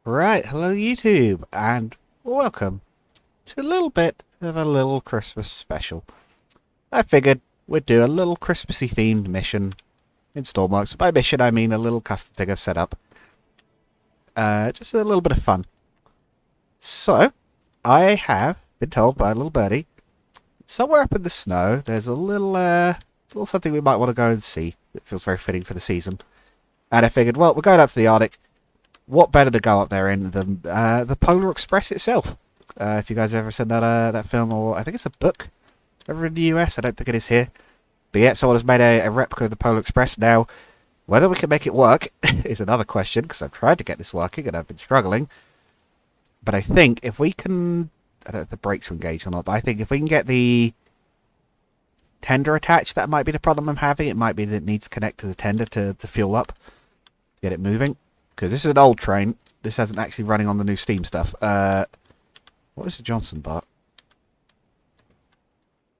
Right, hello YouTube, and welcome to a little bit of a little Christmas special. I figured we'd do a little Christmassy themed mission in Stormworks. By mission, I mean a little custom thing I've set up. Just a little bit of fun. So, I have been told by a little birdie, somewhere up in the snow, there's a little something we might want to go and see. It feels very fitting for the season. And I figured, well, we're going up to the Arctic. What better to go up there in than the Polar Express itself? If you guys have ever seen that film, or I think it's a book over in the US, I don't think it is here. But yeah, someone has made a replica of the Polar Express. Now, whether we can make it work is another question, because I've tried to get this working and I've been struggling. But I think if we can, I don't know if the brakes are engaged or not, but I think if we can get the tender attached, that might be the problem I'm having. It might be that it needs to connect to the tender to fuel up, get it moving. Because this is an old train. This hasn't actually running on the new Steam stuff. What is the Johnson bar?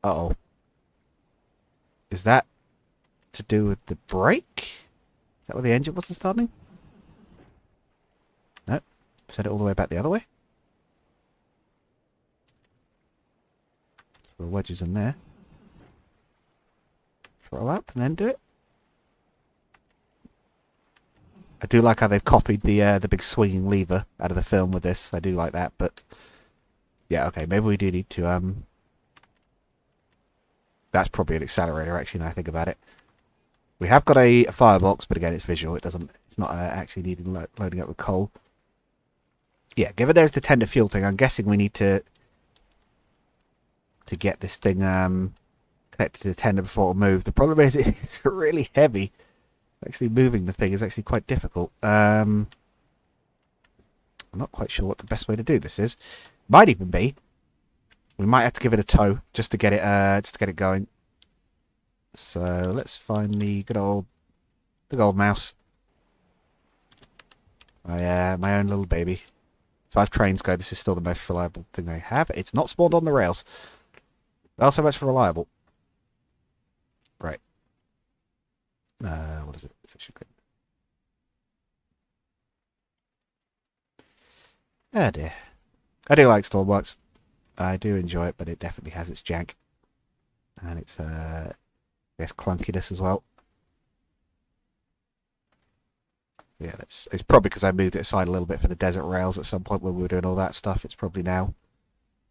Uh-oh. Is that to do with the brake? Is that where the engine wasn't starting? No. Set it all the way back the other way. Put wedges in there. Throttle up and then do it. I do like how they've copied the big swinging lever out of the film with this. I do like that, but yeah, okay, maybe we do need to that's probably an accelerator actually. Now I think about it, we have got a firebox, but again, it's visual. It's not actually needing loading up with coal. Yeah, given there's the tender fuel thing, I'm guessing we need to get this thing connected to the tender before it'll move. The problem is it's really heavy. Actually moving the thing is actually quite difficult. I'm not quite sure what the best way to do this is. Might even be we might have to give it a tow just to get it going. So let's find the good old mouse. My own little baby. As far as trains go, this is still the most reliable thing they have. It's not spawned on the rails. Not so much for reliable. Right. What is it? Oh dear. I do like Stormworks. I do enjoy it, but it definitely has its jank. And its, I guess, clunkiness as well. Yeah, it's probably because I moved it aside a little bit for the desert rails at some point when we were doing all that stuff. It's probably now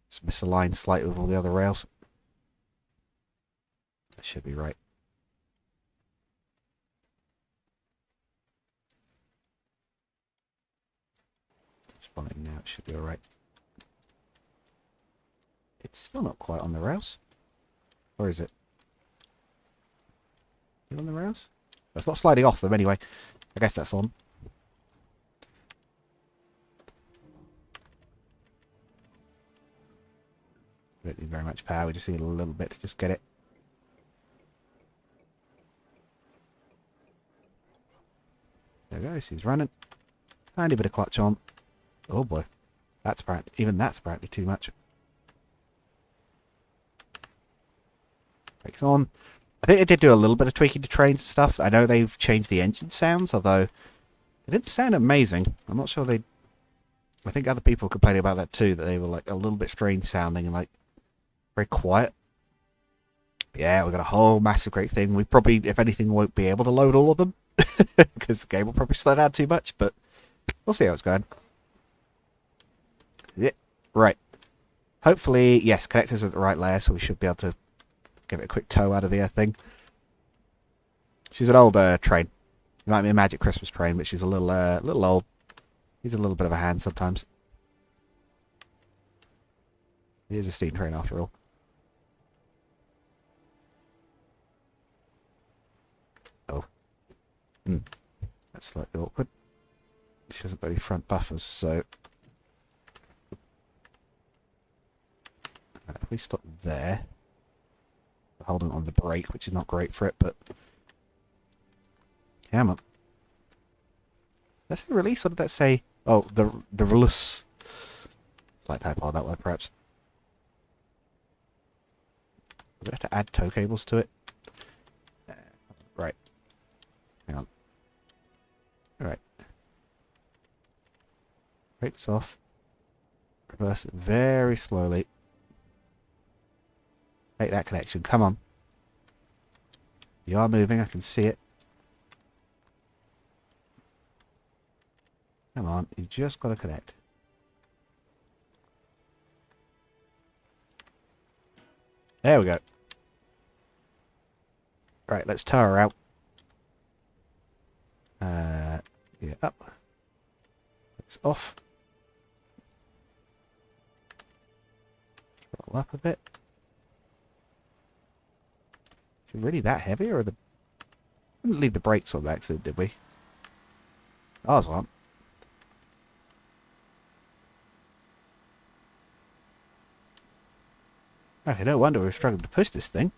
it's misaligned slightly with all the other rails. That should be right. Spawning now, it should be alright. It's still not quite on the rails. Or is it? Is it on the rails? It's not sliding off them anyway. I guess that's on. We don't need very much power, we just need a little bit to just get it. There we go, he's running. Tiny bit of clutch on. Oh boy. Even that's apparently too much. Brakes on. I think they did do a little bit of tweaking to trains and stuff. I know they've changed the engine sounds, although they didn't sound amazing. I'm not sure they... I think other people were complaining about that too, that they were like a little bit strange sounding and like very quiet. But yeah, we've got a whole massive great thing. We probably, if anything, won't be able to load all of them because the game will probably slow down too much, but we'll see how it's going. Yeah, right. Hopefully, yes, connectors are at the right layer, so we should be able to give it a quick tow out of the thing. She's an old train. It might be a magic Christmas train, but she's a little old. Needs a little bit of a hand sometimes. It is a steam train after all. Oh. That's slightly awkward. She hasn't got any front buffers, so... If we stop there... Holding on the brake, which is not great for it, but... Come on. Did that say release, or did that say... Oh, the release. Slight typo on that one, perhaps. Do we have to add tow cables to it? Right. Hang on. Alright. Brakes off. Reverse it very slowly. Make that connection. Come on. You are moving. I can see it. Come on. You just got to connect. There we go. Right, let's tow her out. Yeah, up. It's off. Roll up a bit. Is it really that heavy, or the... We didn't leave the brakes on by accident, did we? Ours aren't. Okay, no wonder we've struggled to push this thing.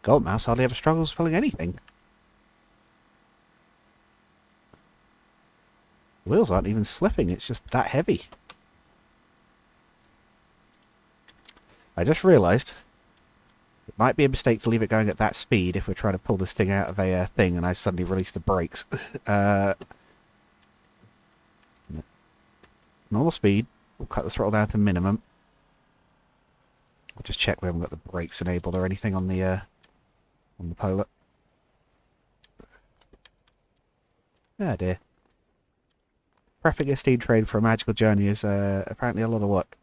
Gold Mouse hardly ever struggles pulling anything. The wheels aren't even slipping, it's just that heavy. I just realised it might be a mistake to leave it going at that speed if we're trying to pull this thing out of a thing and I suddenly release the brakes. Normal speed. We'll cut the throttle down to minimum. We'll just check we haven't got the brakes enabled or anything on the Polar. Ah dear. Prepping a steam train for a magical journey is apparently a lot of work.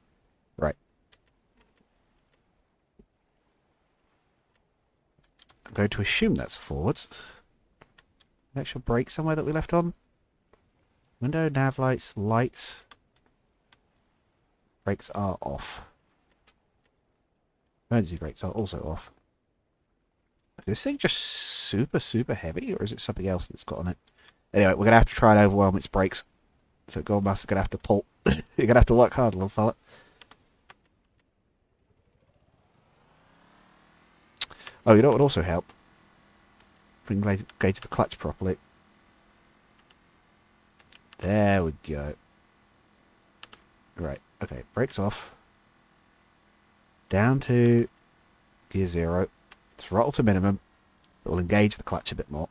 Right. I'm going to assume that's forwards. Extra brake somewhere that we left on. Window, nav lights, lights. Brakes are off. Emergency brakes are also off. Is this thing just super, super heavy, or is it something else that's got on it? Anyway, we're going to have to try and overwhelm its brakes. So Gold Mouse is going to have to pull. You're going to have to work hard, little fella. Oh, you know what would also help? If we can gauge the clutch properly. There we go. Right, okay, brakes off. Down to gear 0. Throttle to minimum. It will engage the clutch a bit more.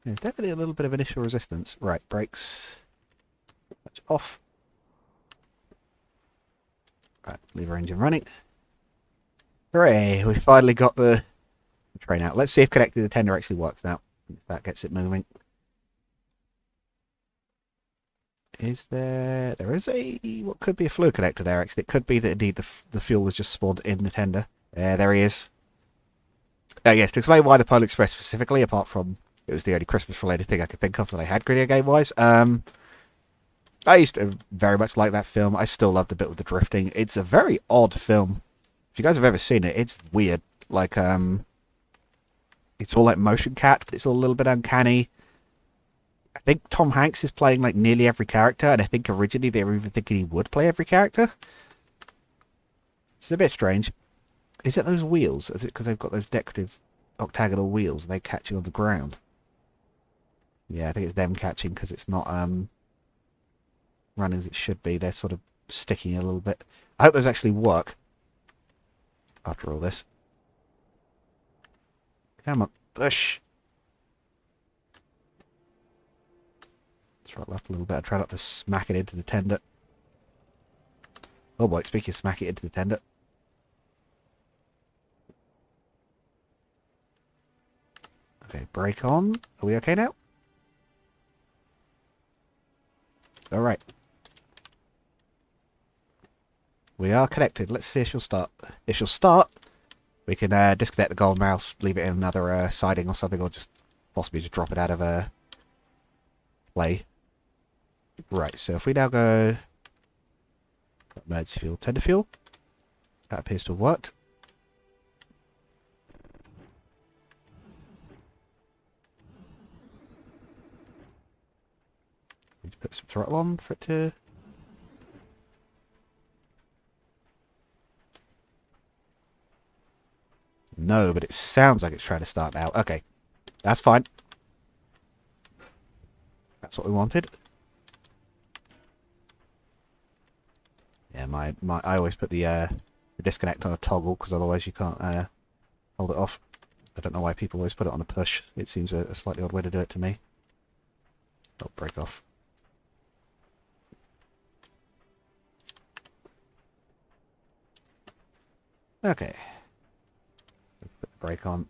Yeah, definitely a little bit of initial resistance. Right, brakes. Clutch off. Right, lever engine running. Hooray, we finally got the train out. Let's see if connecting the tender actually works now. If that gets it moving. Is there... There is a... What could be a fluid connector there, actually. It could be that indeed the fuel was just spawned in the tender. There he is. Yes, to explain why the Polar Express specifically, apart from it was the only Christmas-related thing I could think of that I had video game-wise. I used to very much like that film. I still love the bit with the drifting. It's a very odd film. If you guys have ever seen it, it's weird. Like, it's all like motion cat, but it's all a little bit uncanny. I think Tom Hanks is playing like nearly every character, and I think originally they were even thinking he would play every character. It's a bit strange. Is it those wheels? Is it because they've got those decorative octagonal wheels and they catching on the ground? Yeah, I think it's them catching because it's not running as it should be. They're sort of sticking a little bit. I hope those actually work after all this. Come on, push. Throttle up a little bit. I try not to smack it into the tender. Oh boy, speaking of smack it into the tender. Okay, brake on. Are we okay now? Alright. We are connected. Let's see if she'll start. If she'll start, we can disconnect the Gold Mouse, leave it in another siding or something, or just possibly just drop it out of play. Right, so if we now go... Emergency fuel, tender fuel. That appears to have worked. Need to put some throttle on for it to... No, but it sounds like it's trying to start now. Okay, that's fine. That's what we wanted. Yeah, Yeah, I always put the disconnect on a toggle because otherwise you can't hold it off. I don't know why people always put it on a push. It seems a slightly odd way to do it to me. Oh, break off. Okay. Put the brake on.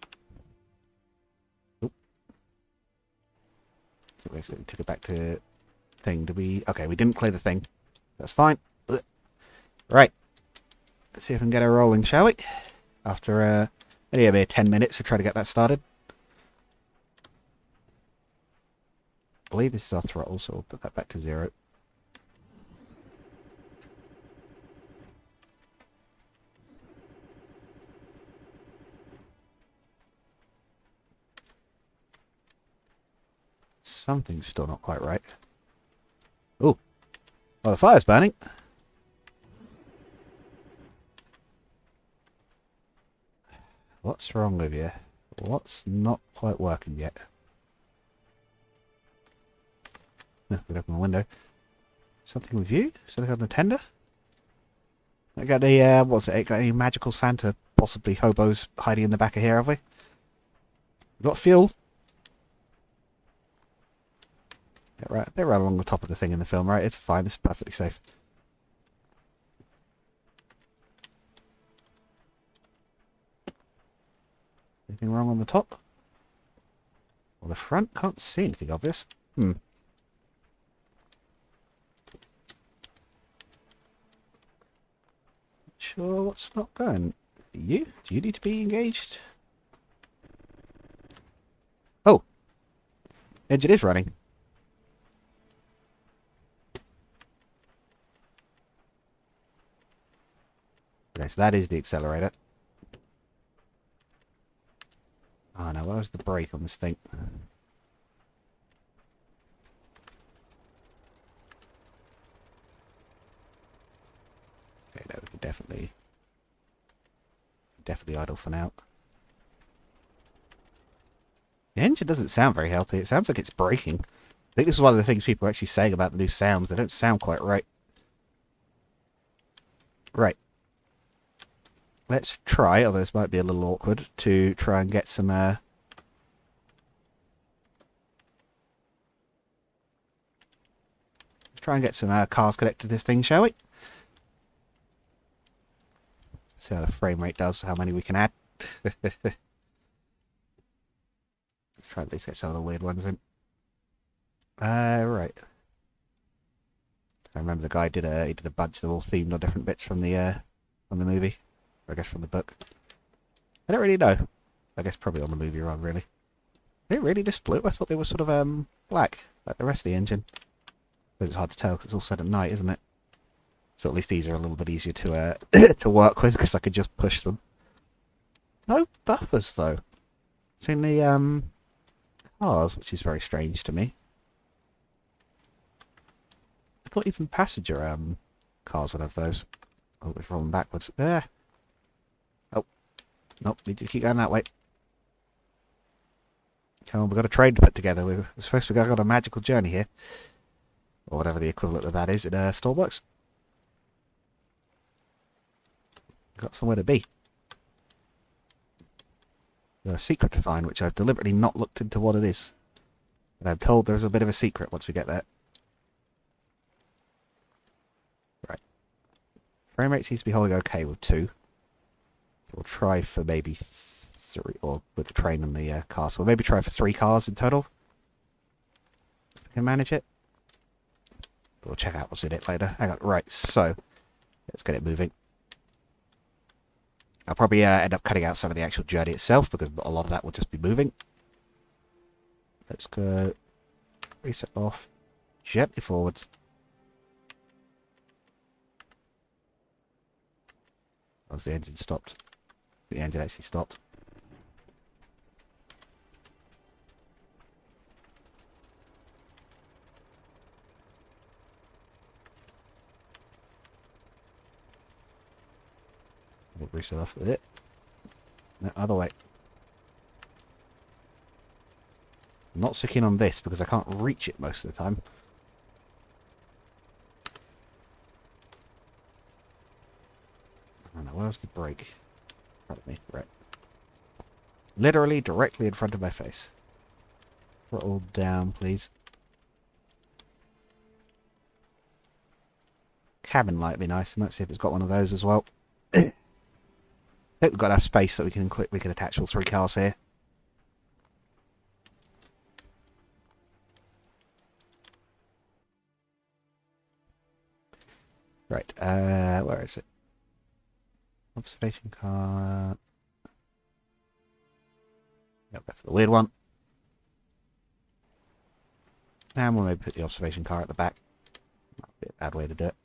Oop. We accidentally took it back to thing. Did we? Okay, we didn't clear the thing. That's fine. Ugh. Right. Let's see if we can get her rolling, shall we? After only about 10 minutes to try to get that started. I believe this is our throttle, so we'll put that back to 0. Something's still not quite right. Oh, well, the fire's burning. What's wrong with you? What's not quite working yet? No, we'll open the window. Something with you? Something on the tender? I got any, what's it? Got any magical Santa, possibly hobos hiding in the back of here, have we? Got fuel? They're right along the top of the thing in the film, right? It's fine. It's perfectly safe. Anything wrong on the top? Or the front? Can't see anything obvious. Sure what's not going. You? Do you need to be engaged? Oh! Engine is running. Okay, so that is the accelerator. Oh no, where was the brake on this thing? Okay, no, we can definitely idle for now. The engine doesn't sound very healthy. It sounds like it's braking. I think this is one of the things people are actually saying about the new sounds. They don't sound quite right. Right. Let's try, although this might be a little awkward, to try and get some let's try and get some cars connected to this thing, shall we? See how the frame rate does, how many we can add. Let's try and at least get some of the weird ones in. Right. I remember the guy did a bunch of them all themed on different bits from the movie. Or I guess from the book. I don't really know. I guess probably on the movie run, really. Are they really this blue? I thought they were sort of black, like the rest of the engine. But it's hard to tell because it's all set at night, isn't it? So at least these are a little bit easier to to work with because I could just push them. No buffers though. It's in the cars, which is very strange to me. I thought even passenger cars would have those. Oh, it's rolling backwards. There. Oh, nope. Need to keep going that way. Come on, we've got a train to put together. We're supposed to go on a magical journey here, or whatever the equivalent of that is in Storeworks. Got somewhere to be. There's a secret to find, which I've deliberately not looked into what it is. And I'm told there's a bit of a secret once we get there. Right. Frame rate seems to be holding okay with 2. So we'll try for maybe 3, or with the train and the car. So we'll maybe try for 3 cars in total. If we can manage it. We'll check out what's in it later. Hang on. Right, so let's get it moving. I'll probably end up cutting out some of the actual journey itself because a lot of that will just be moving. Let's go reset off, gently forwards. Oh, the engine stopped. The engine actually stopped. We'll reset off with it. No, other way. I'm not so keen on this because I can't reach it most of the time. I don't know, where's the brake? In front of me, right. Literally directly in front of my face. Throttle down, please. Cabin light would be nice. I might see if it's got one of those as well. I think we've got enough space that we can attach all 3 cars here. Right, where is it? Observation car. Go for the weird one. And we'll maybe put the observation car at the back. Might be a bad way to do it.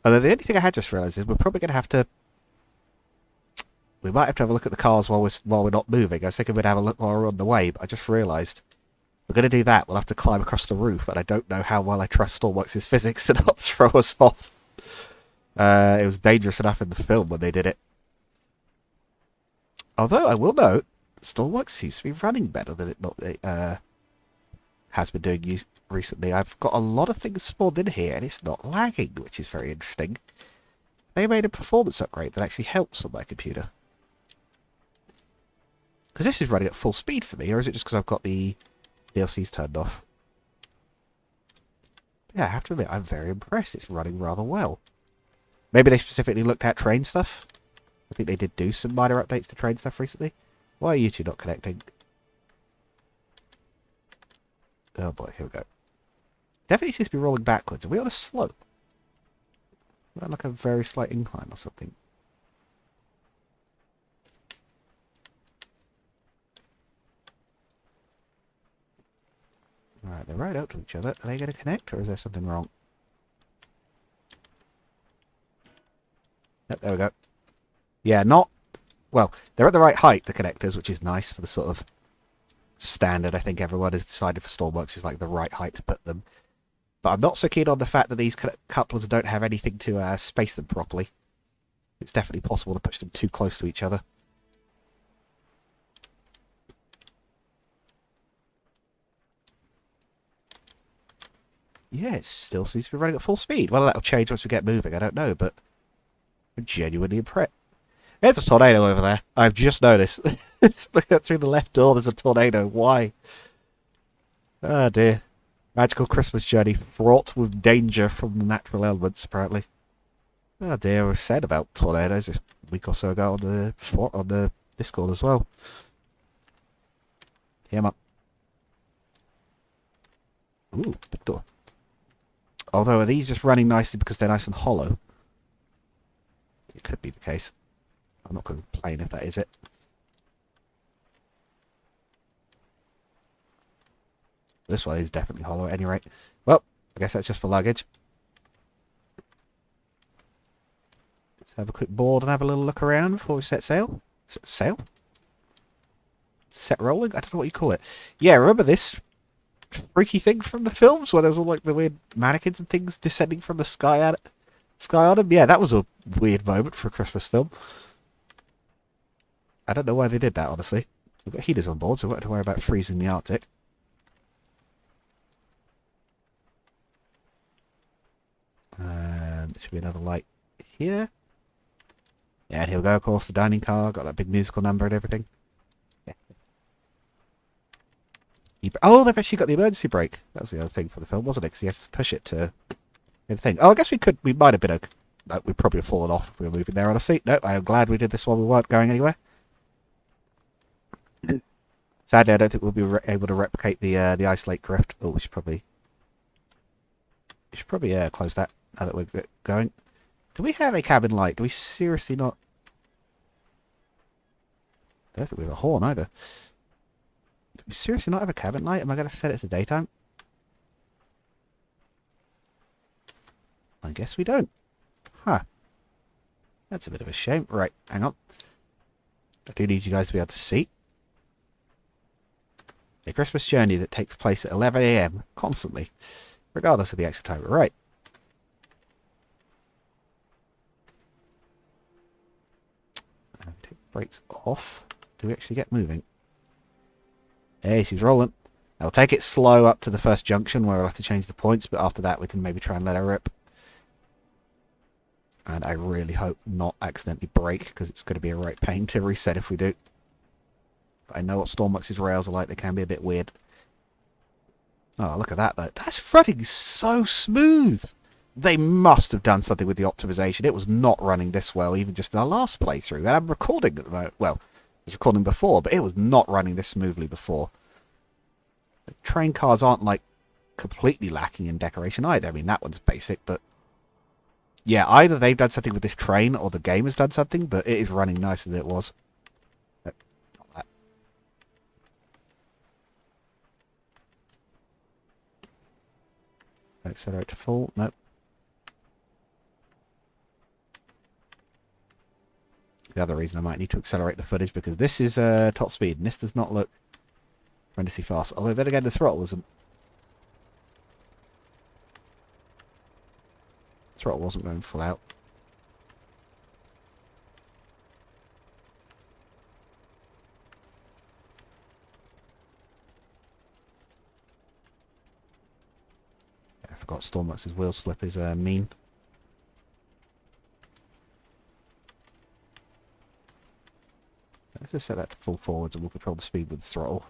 Although the only thing I had just realised is we're probably going to have to... We might have to have a look at the cars while we're not moving. I was thinking we'd have a look while we're on the way, but I just realised we're going to do that. We'll have to climb across the roof, and I don't know how well I trust Stormworks' physics to not throw us off. It was dangerous enough in the film when they did it. Although I will note, Stormworks seems to be running better than it has been doing recently. I've got a lot of things spawned in here, and it's not lagging, which is very interesting. They made a performance upgrade that actually helps on my computer. Because this is running at full speed for me, or is it just because I've got the DLCs turned off? Yeah, I have to admit, I'm very impressed. It's running rather well. Maybe they specifically looked at train stuff. I think they did do some minor updates to train stuff recently. Why are you two not connecting? Oh boy, here we go. Definitely seems to be rolling backwards. Are we on a slope? Like a very slight incline or something. Alright, they're right up to each other. Are they going to connect, or is there something wrong? Yep, there we go. Yeah, not... Well, they're at the right height, the connectors, which is nice for the sort of standard I think everyone has decided for Stormworks is like the right height to put them. But I'm not so keen on the fact that these couplers don't have anything to space them properly. It's definitely possible to push them too close to each other. Yeah, it still seems to be running at full speed. Whether that'll change once we get moving, I don't know, but I'm genuinely impressed. There's a tornado over there. I've just noticed. Look out through the left door, there's a tornado. Why? Oh dear. Magical Christmas journey fraught with danger from the natural elements, apparently. Oh dear, I was said about tornadoes a week or so ago on the Discord as well. Here, man. Ooh, big door. Although, are these just running nicely because they're nice and hollow? It could be the case. I'm not going to complain if that is it. This one is definitely hollow at any rate. Well, I guess that's just for luggage. Let's have a quick board and have a little look around before we set sail. Sail? Set rolling? I don't know what you call it. Yeah, remember this freaky thing from the films where there was all like the weird mannequins and things descending from the sky on them? Yeah, that was a weird moment for a Christmas film. I don't know why they did that, honestly. We've got heaters on board, so we don't have to worry about freezing the Arctic. There should be another light here. Yeah, and here we go, of course, the dining car. Got that big musical number and everything. Oh, they've actually got the emergency brake. That was the other thing for the film, wasn't it? Because he has to push it to the thing. Oh, I guess we might have been we'd probably have fallen off if we were moving there on a seat. No, I am glad we did this while we weren't going anywhere. Sadly, I don't think we'll be able to replicate the ice lake drift. Oh, we should probably close that now that we're going. Do we have a cabin light? Do we seriously not? I don't think we have a horn either. Do we seriously not have a cabin light? Am I going to set it to daytime? I guess we don't. Huh. That's a bit of a shame. Right, hang on. I do need you guys to be able to see. A Christmas journey that takes place at 11 AM constantly, regardless of the actual time. Right. Take brakes off. Do we actually get moving? Hey, she's rolling. I'll take it slow up to the first junction where I'll have to change the points, but after that we can maybe try and let her rip. And I really hope not accidentally break, because it's going to be a right pain to reset if we do. But I know what Stormworks' rails are like, they can be a bit weird. Oh, look at that though. That's running so smooth! They must have done something with the optimization. It was not running this well, even just in our last playthrough. And I'm recording at the moment. Well, I was recording before, but it was not running this smoothly before. The train cars aren't, like, completely lacking in decoration either. I mean, that one's basic, but... yeah, either they've done something with this train, or the game has done something, but it is running nicer than it was. Not that. Accelerate to full. Nope. The other reason I might need to accelerate the footage, because this is top speed, and this does not look tremendously fast. Although then again, the throttle wasn't going full out. Yeah, I forgot Stormworks' wheel slip is mean. Let's just set that to full forwards and we'll control the speed with the throttle.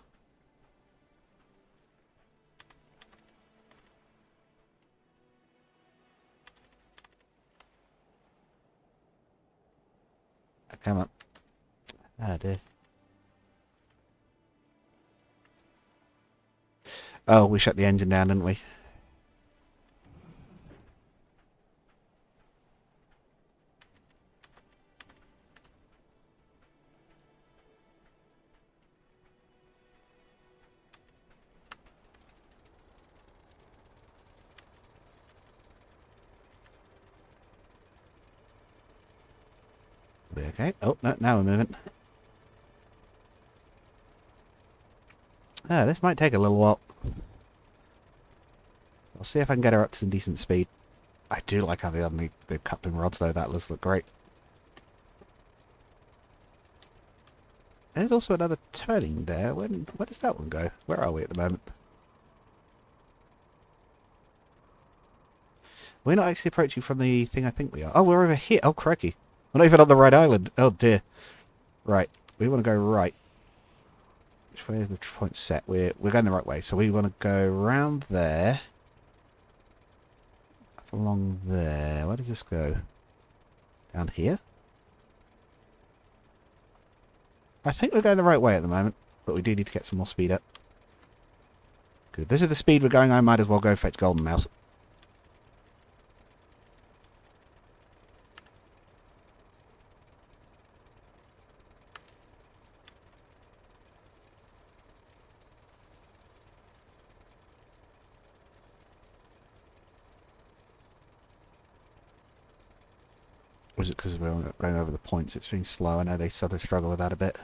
Come on. Ah, dear. Oh, we shut the engine down, didn't we? Okay. Oh, no, now we're moving. Ah, this might take a little while. I'll see if I can get her up to some decent speed. I do like how the coupling rods, though. That does look great. There's also another turning there. Where does that one go? Where are we at the moment? We're not actually approaching from the thing I think we are. Oh, we're over here. Oh, crikey. We're not even on the right island. Oh, dear. Right. We want to go right. Which way is the point set? We're going the right way. So we want to go around there. Up along there. Where does this go? Down here? I think we're going the right way at the moment. But we do need to get some more speed up. Good. This is the speed we're going. I might as well go fetch Golden Mouse. Or is it because we're going over the points? It's been slow. I know they sort of struggle with that a bit.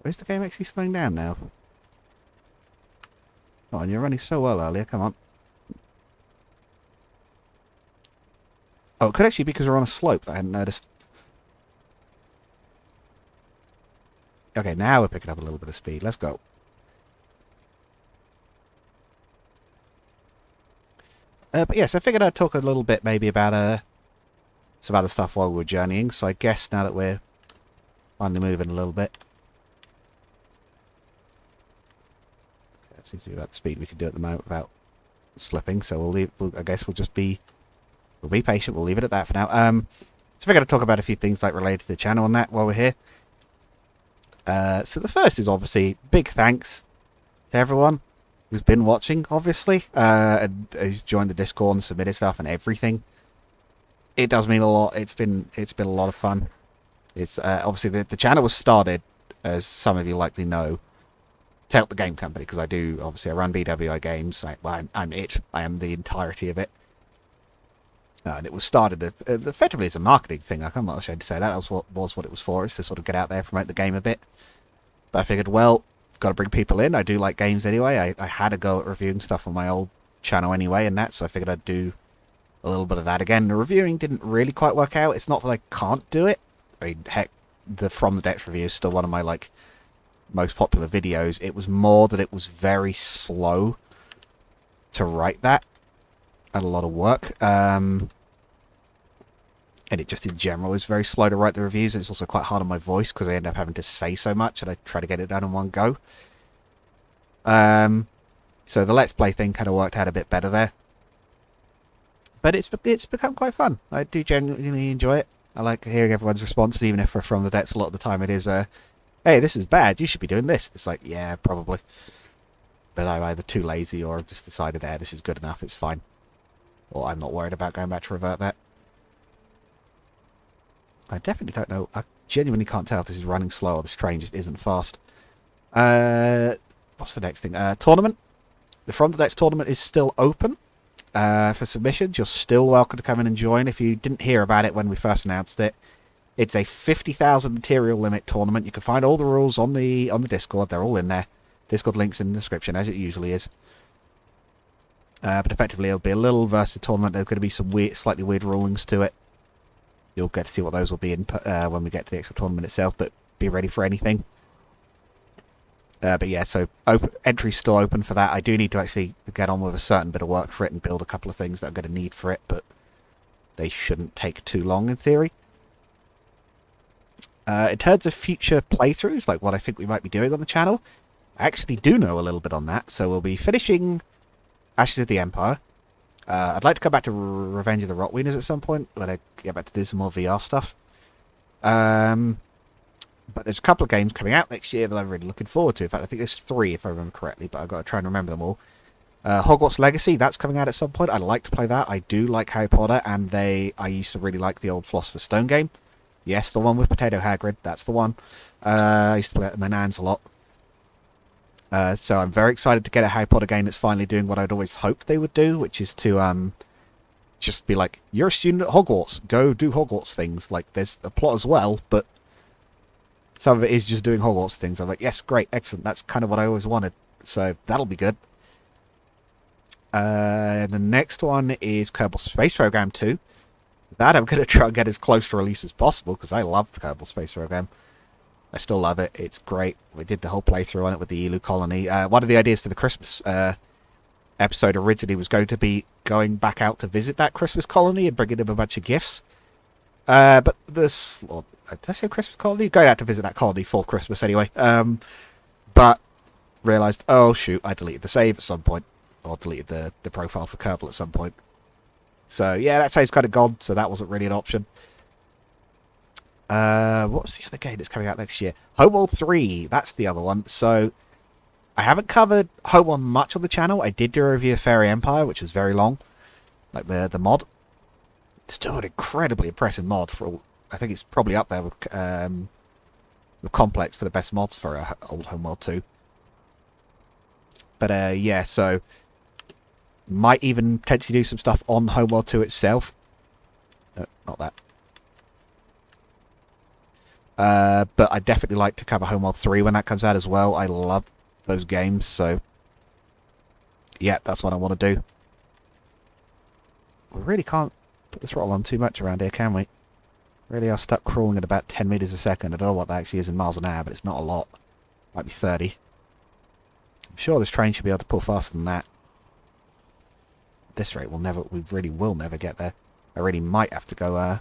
Is the game actually slowing down now? Oh, and you're running so well earlier. Come on. Oh, it could actually be because we're on a slope that I hadn't noticed. Okay, now we're picking up a little bit of speed. Let's go. But yes, I figured I'd talk a little bit maybe about some other stuff while we're journeying. So I guess now that we're finally moving a little bit. That seems to be about the speed we can do at the moment without slipping. So we'll leave. I guess we'll just be... we'll be patient. We'll leave it at that for now. So we're going to talk about a few things like related to the channel and that while we're here. So the first is obviously big thanks to everyone who's been watching, obviously, and who's joined the Discord and submitted stuff and everything. It does mean a lot. It's been a lot of fun. It's obviously the channel was started, as some of you likely know, to help the game company, because I run BWI games. I'm it. I am the entirety of it. And it was started effectively as a marketing thing. I'm not ashamed to say that. That was what it was for. It's to sort of get out there, promote the game a bit. But I figured, well, got to bring people in. I do like games anyway. I had a go at reviewing stuff on my old channel anyway, and that, so I figured I'd do a little bit of that again. The reviewing didn't really quite work out. It's not that I can't do it. I mean, heck, the From the Depths review is still one of my like most popular videos. It was more that it was very slow to write that, and a lot of work. And it just in general is very slow to write the reviews. It's also quite hard on my voice because I end up having to say so much, and I try to get it done in one go. So the Let's Play thing kind of worked out a bit better there. But it's become quite fun. I do genuinely enjoy it. I like hearing everyone's responses, even if we're From the Depths a lot of the time it is, hey, this is bad, you should be doing this. It's like, yeah, probably. But I'm either too lazy or I've just decided, this is good enough, it's fine. Or I'm not worried about going back to revert that. I definitely don't know. I genuinely can't tell if this is running slow or this train just isn't fast. What's the next thing? Tournament. The From the Depths tournament is still open for submissions. You're still welcome to come in and join. If you didn't hear about it when we first announced it, it's a 50,000 material limit tournament. You can find all the rules on the Discord. They're all in there. Discord links in the description, as it usually is. But effectively, it'll be a little versus tournament. There's going to be some slightly weird rulings to it. You'll get to see what those will be in when we get to the actual tournament itself, but be ready for anything. But yeah, so entry's still open for that. I do need to actually get on with a certain bit of work for it and build a couple of things that I'm going to need for it, but they shouldn't take too long in theory. In terms of future playthroughs, like what I think we might be doing on the channel, I actually do know a little bit on that. So we'll be finishing Ashes of the Empire. I'd like to come back to Revenge of the Rotwieners at some point when I get back to do some more VR stuff. But there's a couple of games coming out next year that I'm really looking forward to. In fact, I think there's 3 if I remember correctly, but I've got to try and remember them all. Hogwarts Legacy, that's coming out at some point. I'd like to play that. I do like Harry Potter, and I used to really like the old Philosopher's Stone game. Yes, the one with Potato Hagrid, that's the one. I used to play it at my nan's a lot. So I'm very excited to get a Harry Potter game that's finally doing what I'd always hoped they would do, which is to just be like, you're a student at Hogwarts, go do Hogwarts things. Like, there's a plot as well, but some of it is just doing Hogwarts things. I'm like, yes, great, excellent, that's kind of what I always wanted. So that'll be good. The next one is Kerbal Space Program 2. That I'm going to try and get as close to release as possible, because I love the Kerbal Space Program. I still love it. It's great. We did the whole playthrough on it with the Elu colony. One of the ideas for the Christmas episode originally was going to be going back out to visit that Christmas colony and bringing them a bunch of gifts. But this... Well, did I say Christmas colony? Going out to visit that colony for Christmas anyway. But realised, oh shoot, I deleted the save at some point. Or deleted the profile for Kerbal at some point. So yeah, that save's kind of gone, so that wasn't really an option. What was the other game that's coming out next year? Homeworld 3, that's the other one. So, I haven't covered Homeworld much on the channel. I did do a review of Fairy Empire, which was very long. Like the mod. It's still an incredibly impressive mod. I think it's probably up there with Complex for the best mods for old Homeworld 2. But yeah, so... Might even potentially do some stuff on Homeworld 2 itself. No, not that. But I'd definitely like to cover Homeworld 3 when that comes out as well. I love those games, so... Yeah, that's what I want to do. We really can't put the throttle on too much around here, can we? Really are stuck crawling at about 10 meters a second. I don't know what that actually is in miles an hour, but it's not a lot. Might be 30. I'm sure this train should be able to pull faster than that. At this rate, we really will never get there. I really might have to go,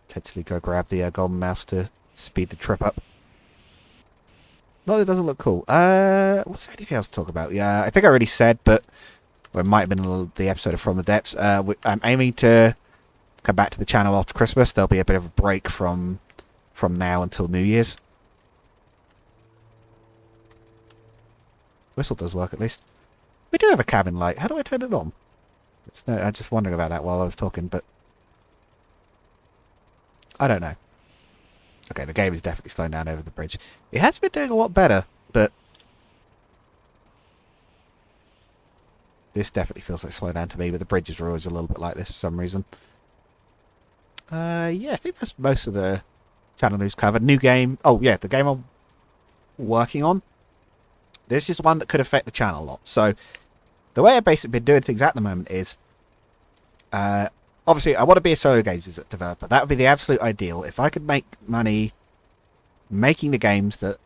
potentially go grab the golden mouse to speed the trip up. No, it doesn't look cool. What's there anything else to talk about? Yeah, I think I already said, but it might have been the episode of From the Depths. I'm aiming to come back to the channel after Christmas. There'll be a bit of a break from now until New Year's. Whistle does work, at least. We do have a cabin light. How do I turn it on? I was just wondering about that while I was talking, but... I don't know. Okay, the game is definitely slowing down over the bridge. It has been doing a lot better, but... This definitely feels like slowing down to me, but the bridges are always a little bit like this for some reason. Yeah, I think that's most of the channel news covered. New game. Oh, yeah, the game working on. There's just one that could affect the channel a lot. So the way I've basically been doing things at the moment is, obviously I want to be a solo games developer. That would be the absolute ideal. If I could make money making the games that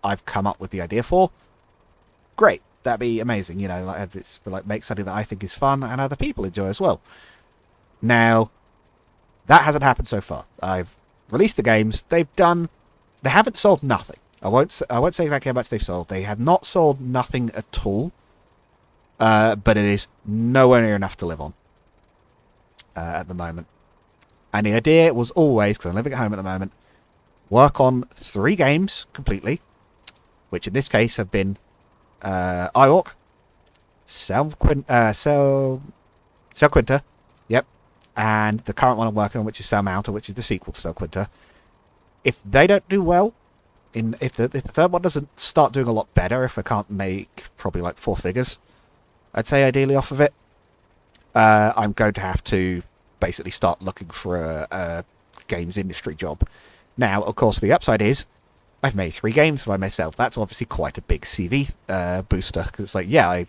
I've come up with the idea for, great. That'd be amazing. You know, like make something that I think is fun and other people enjoy as well. Now, that hasn't happened so far. I've released the games. They haven't sold nothing. I won't say exactly how much they've sold. They have not sold nothing at all. But it is nowhere near enough to live on at the moment. And the idea was always, because I'm living at home at the moment, work on 3 games completely, which in this case have been IORC, Sel Quinta, yep, and the current one I'm working on, which is Sel Mountain, which is the sequel to Sel Quinta. If they don't do well, if the third one doesn't start doing a lot better, if I can't make probably like 4 figures, I'd say ideally off of it, I'm going to have to basically start looking for a games industry job. Now, of course, the upside is I've made 3 games by myself. That's obviously quite a big CV booster, because it's like, yeah,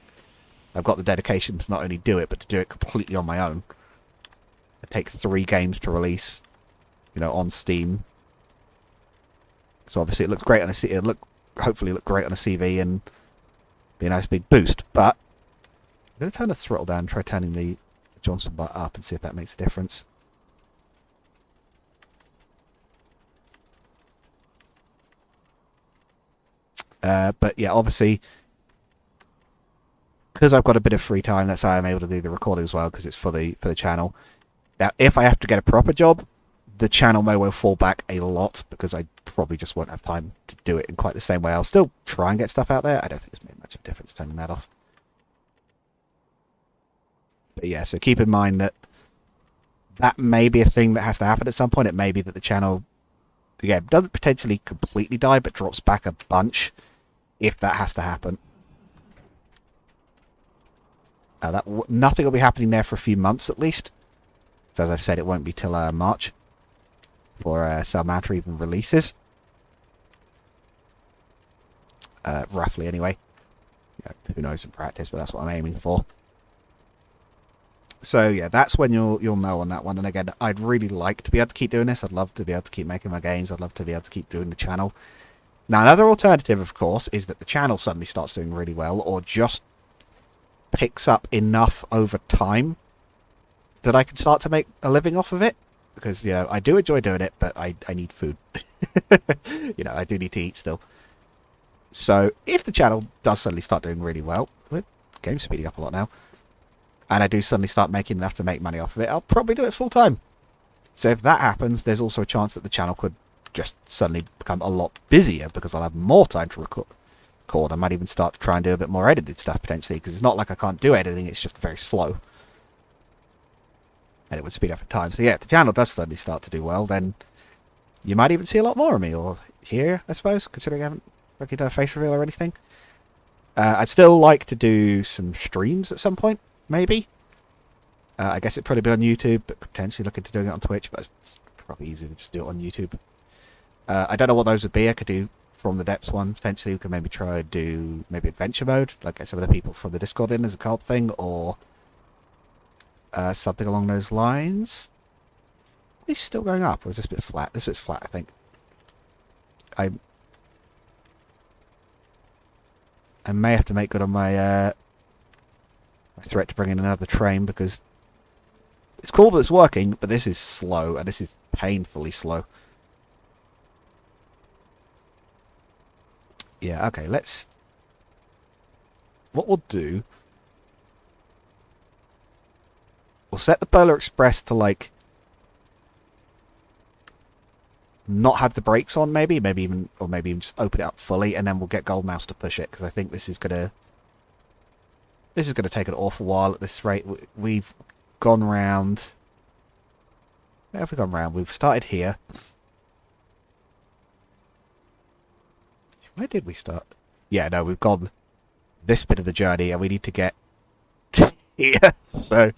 I've got the dedication to not only do it, but to do it completely on my own. It takes 3 games to release, you know, on Steam. So obviously it looks great on hopefully look great on a CV and be a nice big boost. But I'm going to turn the throttle down and try turning the Johnson bar up and see if that makes a difference. But yeah, obviously, because I've got a bit of free time, that's how I'm able to do the recording as well, because it's for the channel. Now, if I have to get a proper job, the channel may well fall back a lot, because I probably just won't have time to do it in quite the same way. I'll still try and get stuff out there. I don't think it's made much of a difference turning that off. But yeah, so keep in mind that that may be a thing that has to happen at some point. It may be that the channel, yeah, doesn't potentially completely die, but drops back a bunch if that has to happen. Nothing will be happening there for a few months at least. So as I've said, it won't be till March for Sel Mountain even releases. Roughly, anyway. Yeah, who knows in practice, but that's what I'm aiming for. So yeah, that's when you'll know on that one. And again, I'd really like to be able to keep doing this. I'd love to be able to keep making my games. I'd love to be able to keep doing the channel. Now, another alternative, of course, is that the channel suddenly starts doing really well, or just picks up enough over time that I can start to make a living off of it. Because, yeah, I do enjoy doing it, but I need food. You know, I do need to eat still. So, if the channel does suddenly start doing really well, the game's speeding up a lot now, and I do suddenly start making enough to make money off of it, I'll probably do it full time. So if that happens, there's also a chance that the channel could just suddenly become a lot busier, because I'll have more time to record. I might even start to try and do a bit more edited stuff potentially, because it's not like I can't do editing, it's just very slow. And it would speed up at times. So yeah, if the channel does suddenly start to do well, then you might even see a lot more of me, or hear, I suppose, considering I haven't really done a face reveal or anything. I'd still like to do some streams at some point, maybe. I guess it'd probably be on YouTube, but potentially looking to doing it on Twitch, but it's probably easier to just do it on YouTube. I don't know what those would be. I could do From the Depths one, potentially. We could maybe try to do maybe adventure mode, like get some of the people from the Discord in as a co-op thing, or something along those lines. Are these still going up, or is this bit flat? This bit's flat, I think. I may have to make good on my my threat to bring in another train, because it's cool that it's working, but this is slow, and this is painfully slow. Yeah, okay, let's... What we'll do... We'll set the Polar Express to, like... not have the brakes on, maybe even just open it up fully, and then we'll get Gold Mouse to push it, because I think this is gonna take an awful while at this rate. We've gone round... Where have we gone round? We've started here. Where did we start? Yeah, no, we've gone this bit of the journey, and we need to get here. So,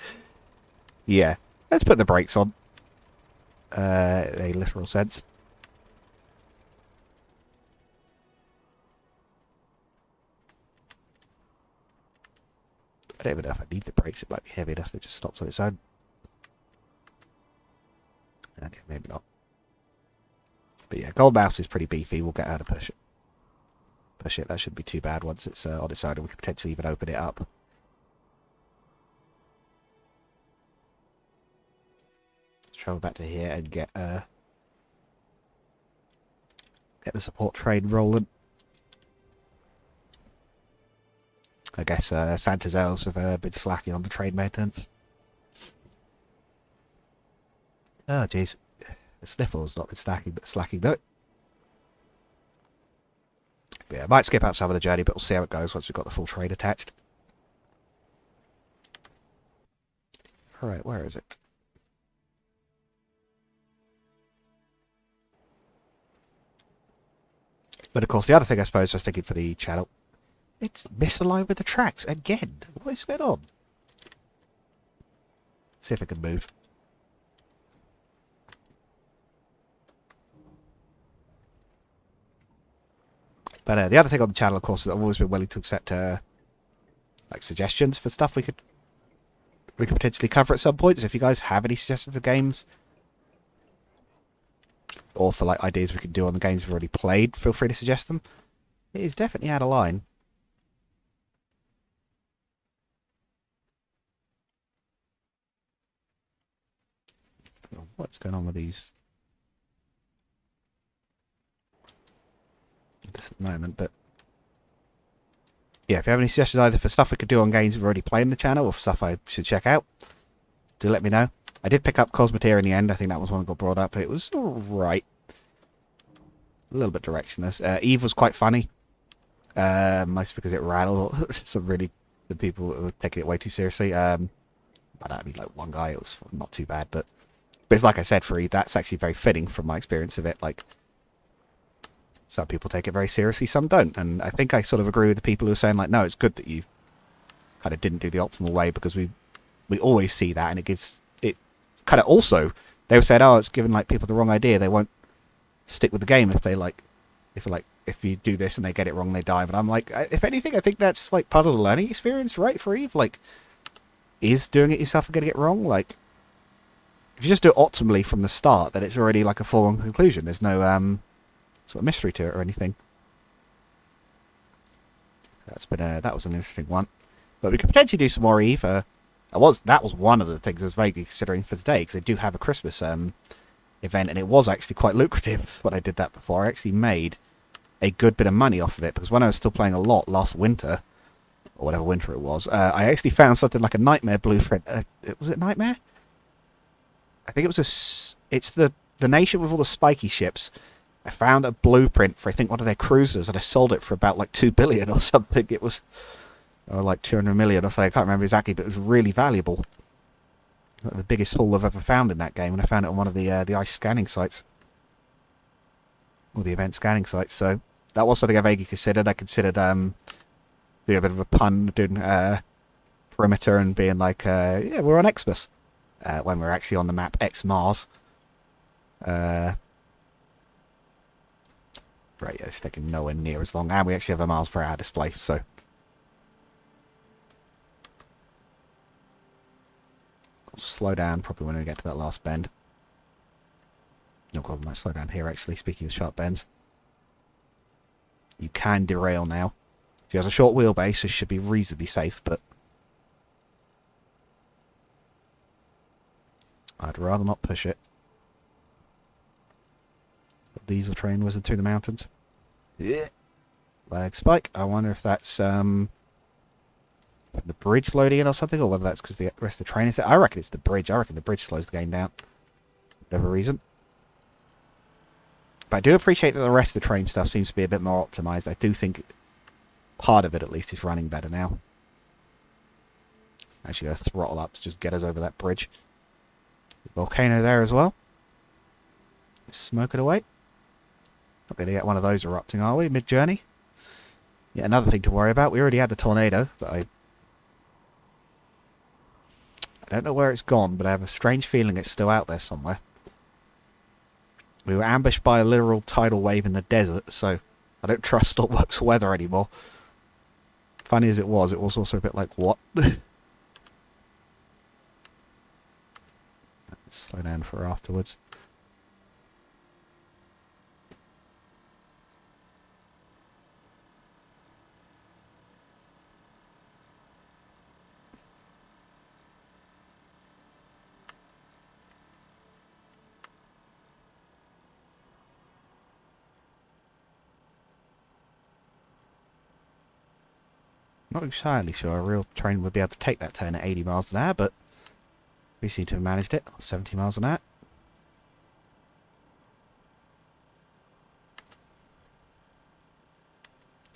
yeah. Let's put the brakes on. In a literal sense. I don't even know if I need the brakes. It might be heavy enough that it just stops on its own. Okay, maybe not. But yeah, gold mouse is pretty beefy. We'll get her to push it. Push it. That shouldn't be too bad once it's on its own, and we could potentially even open it up. Let's travel back to here and get the support train rolling. I guess Santa's elves have been slacking on the train maintenance. Oh, jeez. The sniffle's not been slacking though. But yeah, I might skip out some of the journey, but we'll see how it goes once we've got the full train attached. Alright, where is it? But of course, the other thing I suppose I was thinking for the channel, it's misaligned with the tracks again. What is going on? See if I can move. But the other thing on the channel, of course, is that I've always been willing to accept like suggestions for stuff we could potentially cover at some point. So if you guys have any suggestions for games, or for like ideas we could do on the games we've already played, feel free to suggest them. It is definitely out of line. What's going on with these? This at the moment, but yeah, if you have any suggestions either for stuff we could do on games we've already played in the channel or for stuff I should check out, do let me know. I did pick up Cosmeteer in the end. I think that was one that got brought up. It was alright. A little bit directionless. Eve was quite funny. Mostly because it rattled. Some people were taking it way too seriously. By that I mean like one guy. It was not too bad, but it's like I said for Eve, that's actually very fitting from my experience of it. Like, some people take it very seriously, some don't. And I think I sort of agree with the people who are saying, like, no, it's good that you kind of didn't do the optimal way, because we always see that, and it kind of also, they were saying, oh, it's giving like people the wrong idea. They won't stick with the game if you do this and they get it wrong, they die. But I'm like, if anything, I think that's like part of the learning experience, right, for Eve? Like, is doing it yourself and getting it wrong? Like, if you just do it optimally from the start, then it's already like a foregone conclusion. There's no sort of mystery to it or anything. That was an interesting one. But we could potentially do some more Eve. That was one of the things I was vaguely considering for today, because they do have a Christmas event, and it was actually quite lucrative when I did that before. I actually made a good bit of money off of it, because when I was still playing a lot last winter, or whatever winter it was, I actually found something like a Nightmare blueprint. Was it Nightmare? I think it was it's the nation with all the spiky ships. I found a blueprint for, I think, one of their cruisers, and I sold it for about like 2 billion or something. It was, or like 200 million or something. I can't remember exactly, but it was really valuable. Like the biggest haul I've ever found in that game, and I found it on one of the ice scanning sites, or the event scanning sites. So that was something I vaguely considered. I considered doing a bit of a pun, doing perimeter and being like, yeah, we're on Xmas, when we're actually on the map X Mars. Right, yeah, it's taking nowhere near as long, and we actually have a miles per hour display, so. I'll slow down probably when we get to that last bend. No problem, I might slow down here actually, speaking of sharp bends. You can derail now. She has a short wheelbase, so she should be reasonably safe, but I'd rather not push it. Diesel train whizzing through the mountains. Yeah. Lag spike. I wonder if that's the bridge loading in or something, or whether that's because the rest of the train is there. I reckon it's the bridge. I reckon the bridge slows the game down. For whatever reason. But I do appreciate that the rest of the train stuff seems to be a bit more optimised. I do think part of it, at least, is running better now. Actually, going to throttle up to just get us over that bridge. Volcano there as well. Smoke it away. Not going to get one of those erupting, are we, mid-journey? Yeah, another thing to worry about. We already had the tornado that I don't know where it's gone, but I have a strange feeling it's still out there somewhere. We were ambushed by a literal tidal wave in the desert, so I don't trust Stormworks weather anymore. Funny as it was also a bit like, what? Slow down for afterwards. Not entirely sure a real train would be able to take that turn at 80 miles an hour, but we seem to have managed it. 70 miles an hour.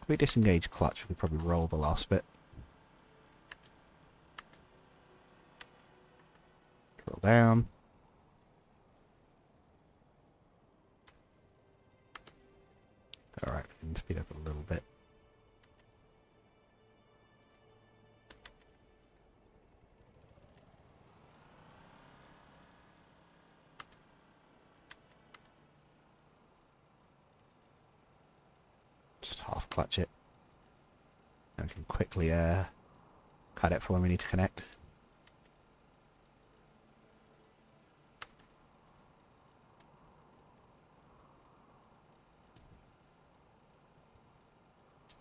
If we disengage clutch, we could probably roll the last bit. Roll down. Alright, we can speed up a little bit. Just half clutch it. And we can quickly cut it for when we need to connect.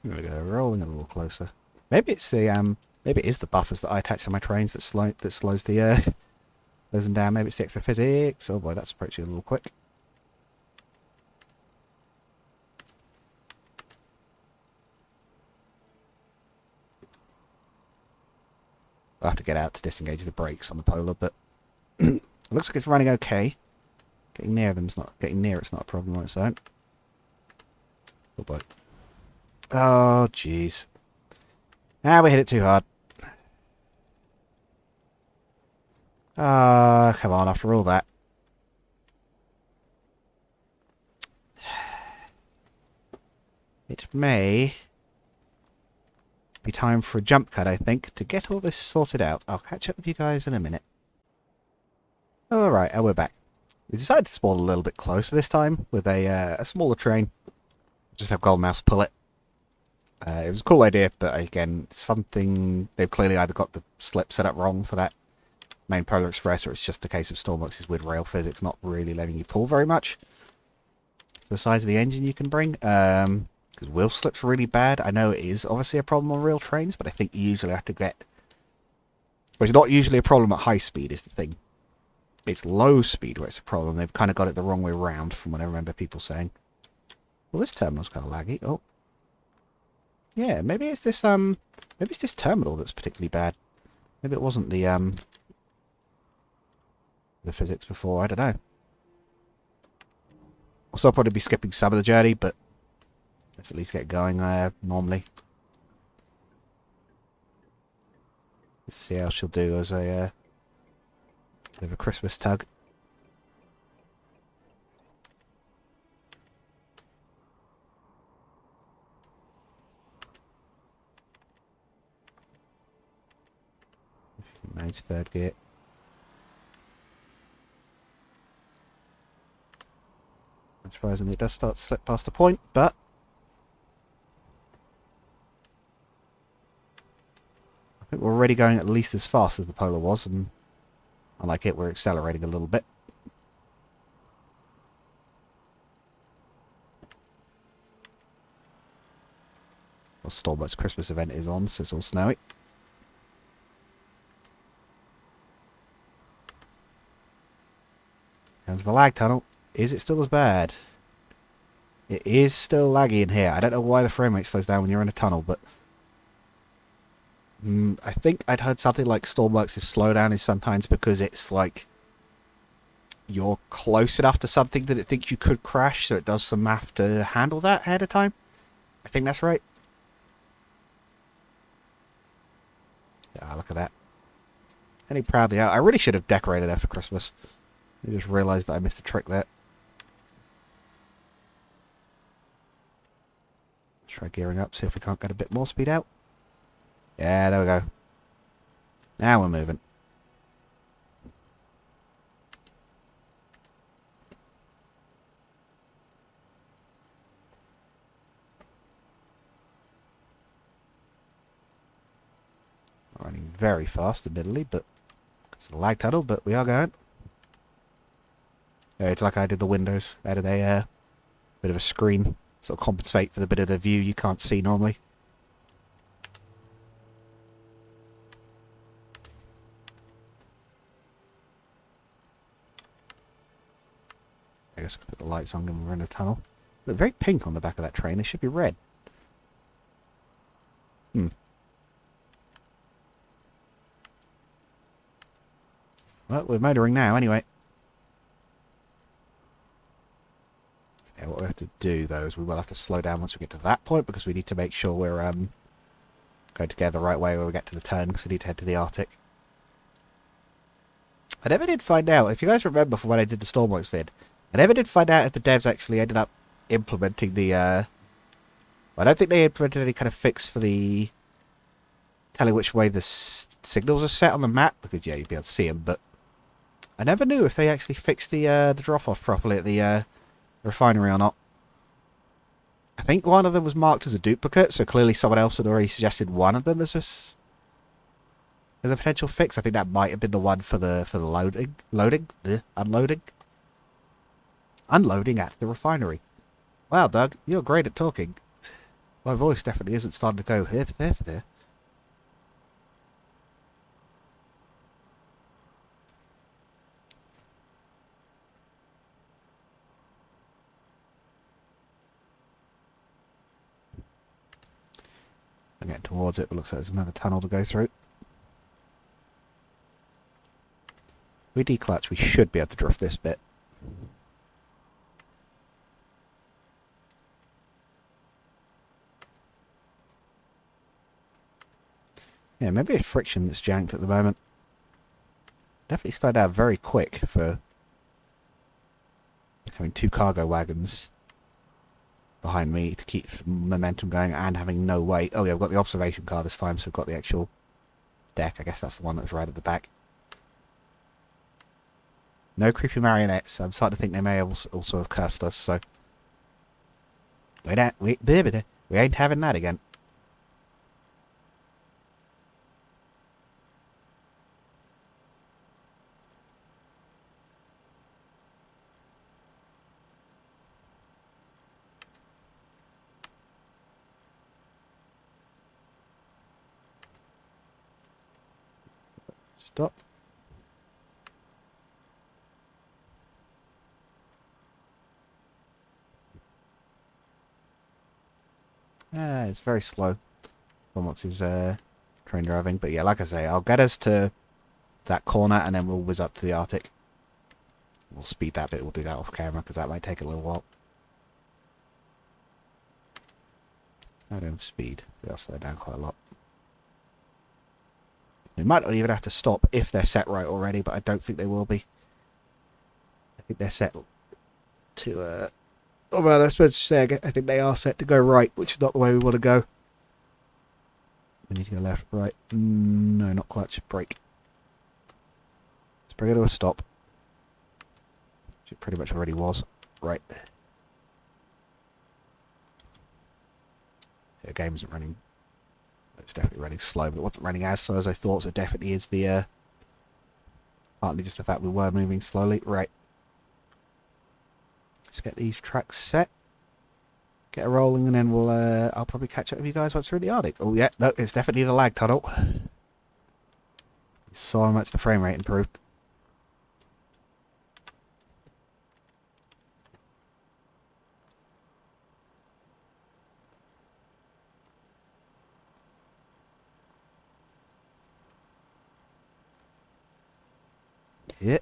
There we go, rolling a little closer. Maybe it's the maybe it is the buffers that I attach to my trains that slows the slows them down. Maybe it's the extra physics. Oh boy, that's approaching a little quick. I'll have to get out to disengage the brakes on the Polar, but it looks like it's running okay. Getting near it's not a problem on its own. Oh boy. Oh jeez. Ah, we hit it too hard. Ah, come on, after all that. It may be time for a jump cut, I think, to get all this sorted out. I'll catch up with you guys in a minute. Alright, we're back. We decided to spawn a little bit closer this time with a smaller train. Just have Goldmouse pull it. It was a cool idea, but again, something... They've clearly either got the slip set up wrong for that main Polar Express, or it's just a case of Stormworks' weird rail physics not really letting you pull very much. The size of the engine you can bring. Because wheel slip's really bad. I know it is obviously a problem on real trains, but I think you usually have to get... Well, it's not usually a problem at high speed, is the thing. It's low speed where it's a problem. They've kind of got it the wrong way round, from what I remember people saying. Well, this terminal's kind of laggy. Oh. Yeah, maybe it's this terminal that's particularly bad. Maybe it wasn't the physics before, I don't know. Also, I'll probably be skipping some of the journey, but let's at least get going normally. Let's see how she'll do as a bit of a Christmas tug. Manage third gear. Unsurprisingly, it does start to slip past the point, but I think we're already going at least as fast as the Polar was, and unlike it, we're accelerating a little bit. Well, Stormworks' Christmas event is on, so it's all snowy. Comes the lag tunnel. Is it still as bad? It is still laggy in here. I don't know why the frame rate slows down when you're in a tunnel, but I think I'd heard something like Stormworks' slowdown is sometimes because it's like you're close enough to something that it thinks you could crash, so it does some math to handle that ahead of time. I think that's right. Yeah, look at that. Any proudly out. I really should have decorated her for Christmas. I just realised that I missed a trick there. Try gearing up, see if we can't get a bit more speed out. Yeah, there we go. Now we're moving. Running very fast, admittedly, but it's a lag tunnel, but we are going. It's like I did the windows. I added a bit of a screen, sort of compensate for the bit of the view you can't see normally. I guess we'll put the lights on when we're in the tunnel. Look, very pink on the back of that train. They should be red. Well, we're motoring now, anyway. Yeah, what we have to do, though, is we will have to slow down once we get to that point, because we need to make sure we're going together the right way when we get to the turn, because we need to head to the Arctic. I never did find out, if you guys remember from when I did the Stormworks vid, I never did find out if the devs actually ended up implementing the, I don't think they implemented any kind of fix for the telling which way the signals are set on the map, because, yeah, you'd be able to see them, but I never knew if they actually fixed the drop-off properly at the refinery or not. I think one of them was marked as a duplicate, so clearly someone else had already suggested one of them as a potential fix. I think that might have been the one for the unloading at the refinery. Wow, Doug, you're great at talking. My voice definitely isn't starting to go here, there. I'm getting towards it, but looks like there's another tunnel to go through. If we declutch, we should be able to drift this bit. Yeah, maybe a friction that's janked at the moment. Definitely started out very quick for having two cargo wagons behind me to keep some momentum going and having no weight. Oh yeah, I've got the observation car this time, so I've got the actual deck. I guess that's the one that was right at the back. No creepy marionettes. I'm starting to think they may also have cursed us, so we ain't having that again. Stop. It's very slow from what's his train driving, but yeah, like I say, I'll get us to that corner and then we'll whiz up to the Arctic. We'll speed that bit, we'll do that off camera because that might take a little while. I don't speed, they'll slow down quite a lot. We might not even have to stop if they're set right already, but I don't think they will be. I think they're set to, oh well, I suppose to say, I think they are set to go right, which is not the way we want to go. We need to go left, right. No, not clutch, brake. Let's bring it to a stop. Which it pretty much already was. Right. The game isn't running. It's definitely running slow, but it wasn't running as slow as I thought, so it definitely is the, partly just the fact we were moving slowly. Right. Let's get these tracks set. Get it rolling, and then we'll, I'll probably catch up with you guys once we're in the Arctic. Oh yeah, no, it's definitely the lag tunnel. So much the frame rate improved. Yeah.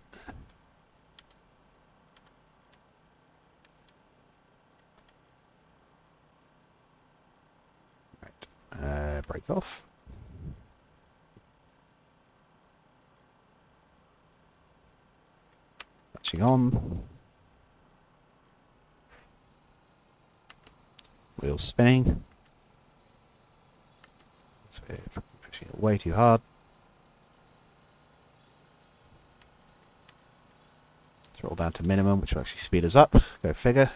Right. Break off. Touching on. Wheels spinning. So pushing it way too hard. Throttle down to minimum, which will actually speed us up. Go figure.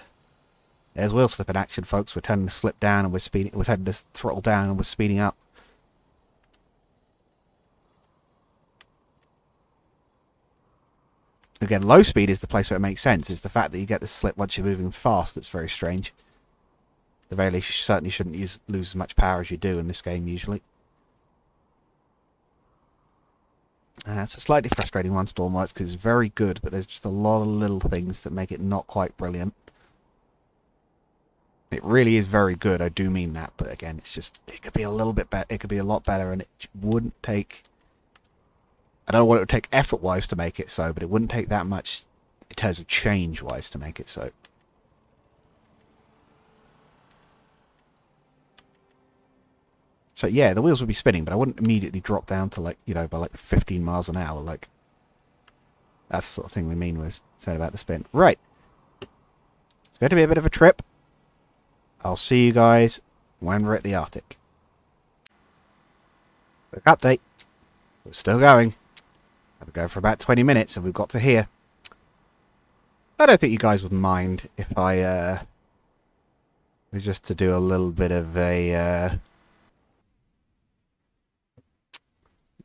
There's wheel slip in action, folks. We're turning the slip down and we're speeding. We're turning the throttle down and we're speeding up. Again, low speed is the place where it makes sense. It's the fact that you get the slip once you're moving fast that's very strange. At the very least, you certainly shouldn't lose as much power as you do in this game usually. It's a slightly frustrating one, Stormlights, because it's very good, but there's just a lot of little things that make it not quite brilliant. It really is very good, I do mean that, but again, it's just, it could be a little bit better, it could be a lot better, and it wouldn't take, I don't know what it would take effort-wise to make it so, but it wouldn't take that much in terms of change-wise to make it so. So yeah, the wheels would be spinning, but I wouldn't immediately drop down to like, you know, by like 15 miles an hour. Like, that's the sort of thing we mean was saying about the spin. Right. It's going to be a bit of a trip. I'll see you guys when we're at the Arctic. Quick update. We're still going. I've been going for about 20 minutes and we've got to here. I don't think you guys would mind if I was just to do a little bit of a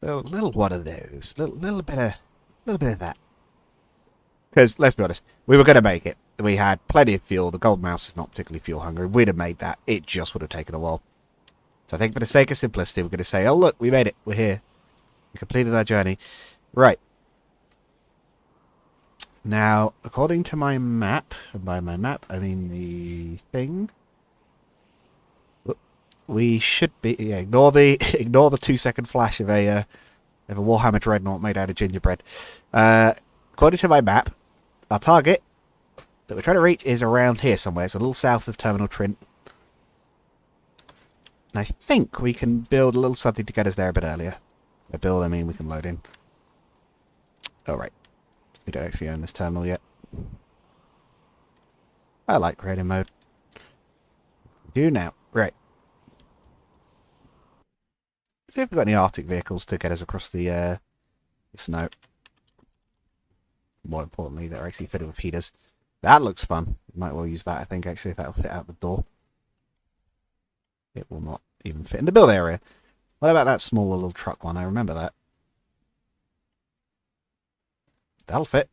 little one of those, little bit of that. Because let's be honest, we were going to make it. We had plenty of fuel. The Gold Mouse is not particularly fuel hungry. We'd have made that. It just would have taken a while. So I think for the sake of simplicity, we're going to say, oh look, we made it. We're here. We completed our journey. Right. Now, according to my map, and by my map I mean the thing, we should be, yeah, ignore the 2-second flash of a Warhammer Dreadnought made out of gingerbread. According to my map, our target that we're trying to reach is around here somewhere. It's a little south of Terminal Trent. And I think we can build a little something to get us there a bit earlier. By build, I mean we can load in. Oh, right. We don't actually own this terminal yet. I like creative mode. We do now. Right. Let's see if we've got any Arctic vehicles to get us across the snow. More importantly, they're actually fitted with heaters. That looks fun. We might well use that, I think, actually, if that'll fit out the door. It will not even fit in the build area. What about that smaller little truck one? I remember that. That'll fit.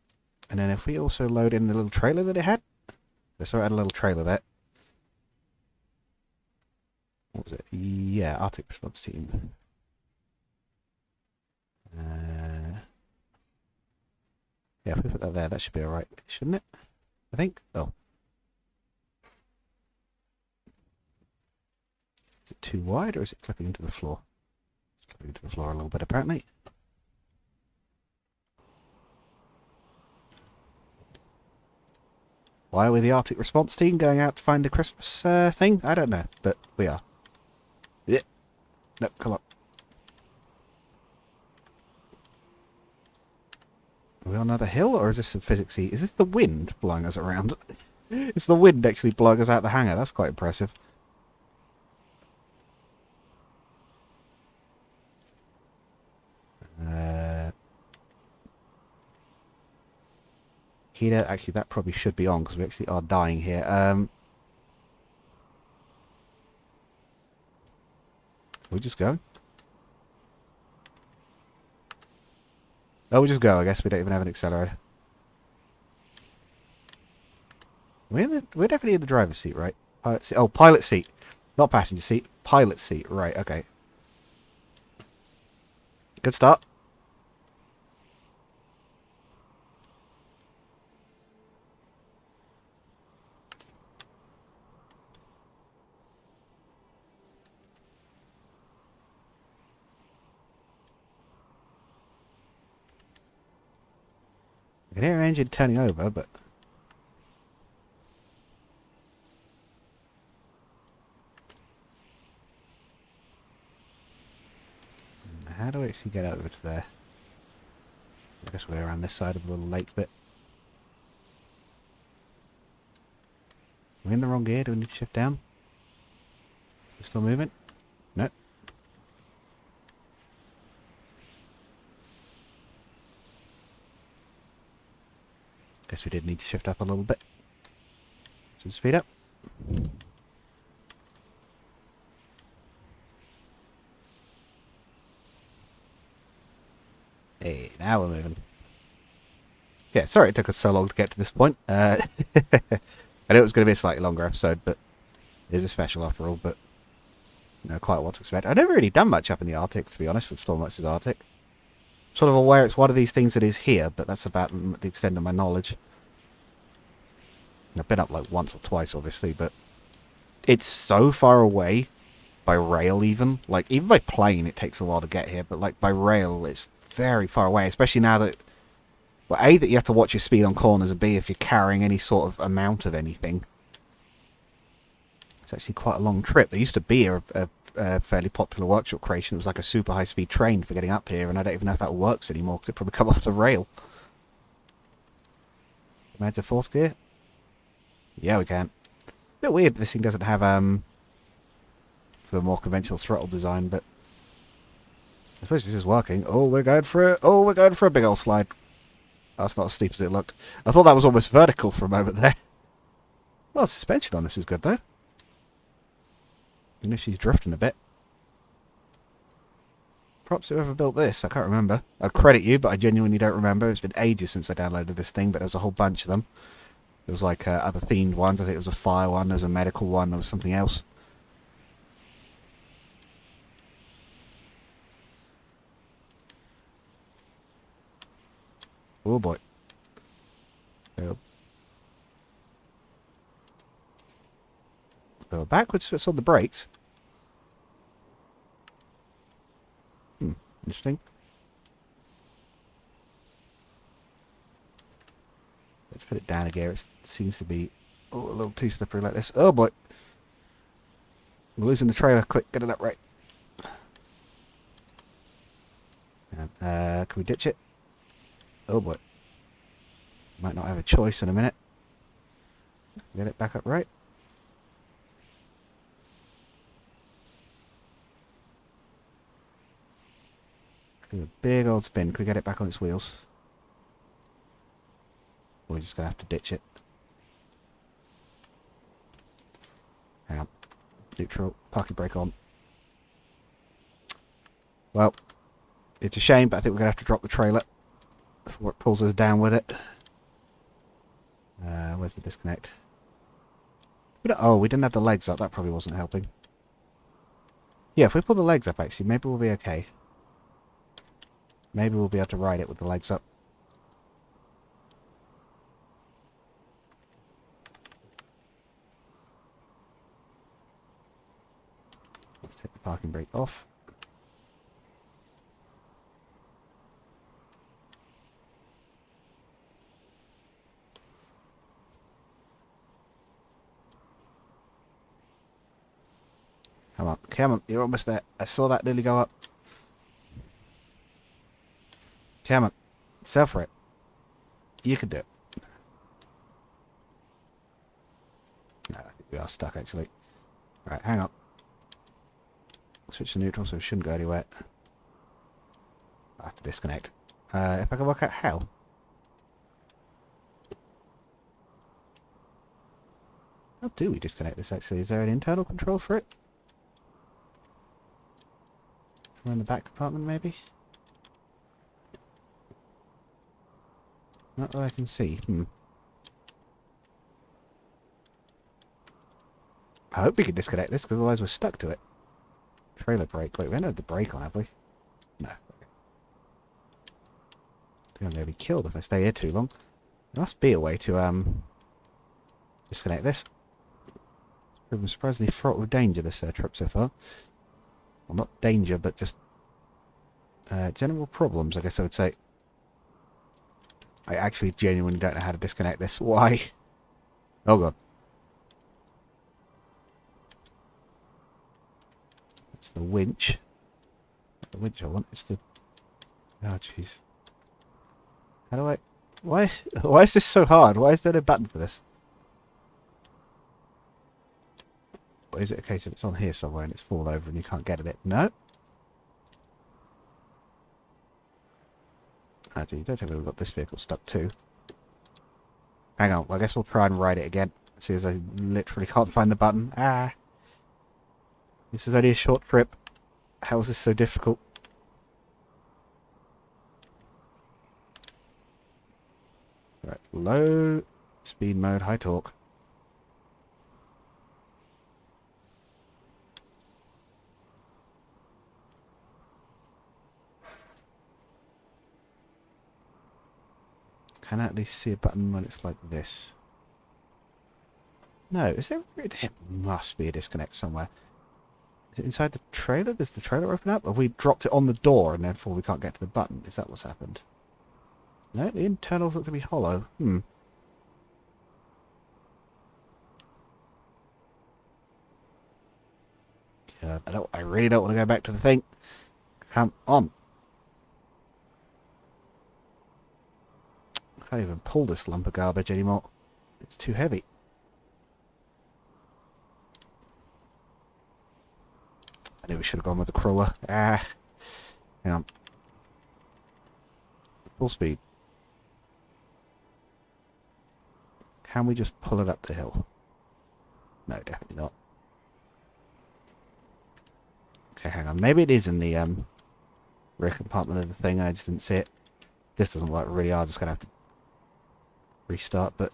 And then if we also load in the little trailer that it had. So it had a little trailer there. What was it? Yeah, Arctic Response Team. Yeah, if we put that there, that should be alright, shouldn't it? I think. Oh. Is it too wide or is it clipping into the floor? It's clipping into the floor a little bit, apparently. Why are we the Arctic Response Team going out to find the Christmas thing? I don't know, but we are. Yeah. No, come on. Are we on another hill, or is this some physicsy? Is this the wind blowing us around? It's the wind actually blowing us out the hangar. That's quite impressive. Heater, actually, that probably should be on because we actually are dying here. We just go? Oh, we just go. I guess we don't even have an accelerator. We're definitely in the driver's seat, right? Pilot seat. Oh, pilot seat. Not passenger seat. Pilot seat. Right, okay. Good start. I can hear an engine turning over, but... How do I actually get over to there? I guess we're around this side of the little lake bit. We're in the wrong gear. Do we need to shift down? We're still moving? No. Guess we did need to shift up a little bit. So speed up. Hey, now we're moving. Yeah, sorry it took us so long to get to this point. I knew it was going to be a slightly longer episode, but it is a special after all, but you know, quite what to expect. I've never really done much up in the Arctic, to be honest, with Stormworks' Arctic. Sort of aware it's one of these things that is here, but that's about the extent of my knowledge. And I've been up like once or twice, obviously, but it's so far away by rail even. Like, even by plane it takes a while to get here, but like by rail it's very far away, especially now that, well, A, that you have to watch your speed on corners, and B, if you're carrying any sort of amount of anything. It's actually quite a long trip. There used to be a fairly popular workshop creation. It was like a super high-speed train for getting up here, and I don't even know if that works anymore, because it probably come off the rail. Can I enter fourth gear? Yeah, we can. A bit weird this thing doesn't have sort of a more conventional throttle design, but I suppose this is working. Oh, we're going for it. Oh, we're going for a big old slide. That's not as steep as it looked. I thought that was almost vertical for a moment there. Well, suspension on this is good, though. Even if she's drifting a bit. Props whoever built this. I can't remember. I'd credit you, but I genuinely don't remember. It's been ages since I downloaded this thing, but there was a whole bunch of them. There was like other themed ones. I think it was a fire one. There was a medical one. There was something else. Oh boy. Go backwards, it's on the brakes. Interesting. Let's put it down again. It seems to be a little too slippery like this. Oh boy. We're losing the trailer. Quick, get it up right. Can we ditch it? Oh boy. Might not have a choice in a minute. Get it back up right. Do a big old spin. Can we get it back on its wheels? Or we're just going to have to ditch it. Hang on. Neutral. Parking brake on. Well, it's a shame, but I think we're going to have to drop the trailer before it pulls us down with it. Where's the disconnect? Oh, we didn't have the legs up. That probably wasn't helping. Yeah, if we pull the legs up, actually, maybe we'll be okay. Maybe we'll be able to ride it with the legs up. Let's take the parking brake off. Come on, you're almost there. I saw that nearly go up. Come on, sail for it. You can do it. No, I think we are stuck actually. Right, hang on. Switch to neutral so we shouldn't go anywhere. I have to disconnect. If I can work out how. How do we disconnect this actually? Is there an internal control for it? We're in the back compartment maybe? Not that I can see. I hope we can disconnect this, because otherwise we're stuck to it. Trailer brake. Wait, we haven't had the brake on, have we? No. Okay. I think I'm going to be killed if I stay here too long. There must be a way to disconnect this. It's proven surprisingly fraught with danger, this trip so far. Well, not danger, but just general problems, I guess I would say. I actually genuinely don't know how to disconnect this. Why? Oh god. It's the winch. Not the winch I want, it's the... Oh jeez. How do I... Why is this so hard? Why is there no button for this? Or is it a case of it's on here somewhere and it's fallen over and you can't get at it? No? Actually, don't tell me we've got this vehicle stuck too. Hang on, well, I guess we'll try and ride it again. As soon as I literally can't find the button. Ah! This is only a short trip. How is this so difficult? Right, low speed mode, high torque. Can I at least see a button when it's like this? No, is there? There must be a disconnect somewhere. Is it inside the trailer? Does the trailer open up? Have we dropped it on the door and therefore we can't get to the button? Is that what's happened? No, the internals look to be hollow. God, I really don't want to go back to the thing. Come on. I can't even pull this lump of garbage anymore. It's too heavy. I knew we should have gone with the crawler. Hang on. Full speed. Can we just pull it up the hill? No, definitely not. Okay, hang on. Maybe it is in the rear compartment of the thing. I just didn't see it. This doesn't work really hard. I'm just going to have to restart, but...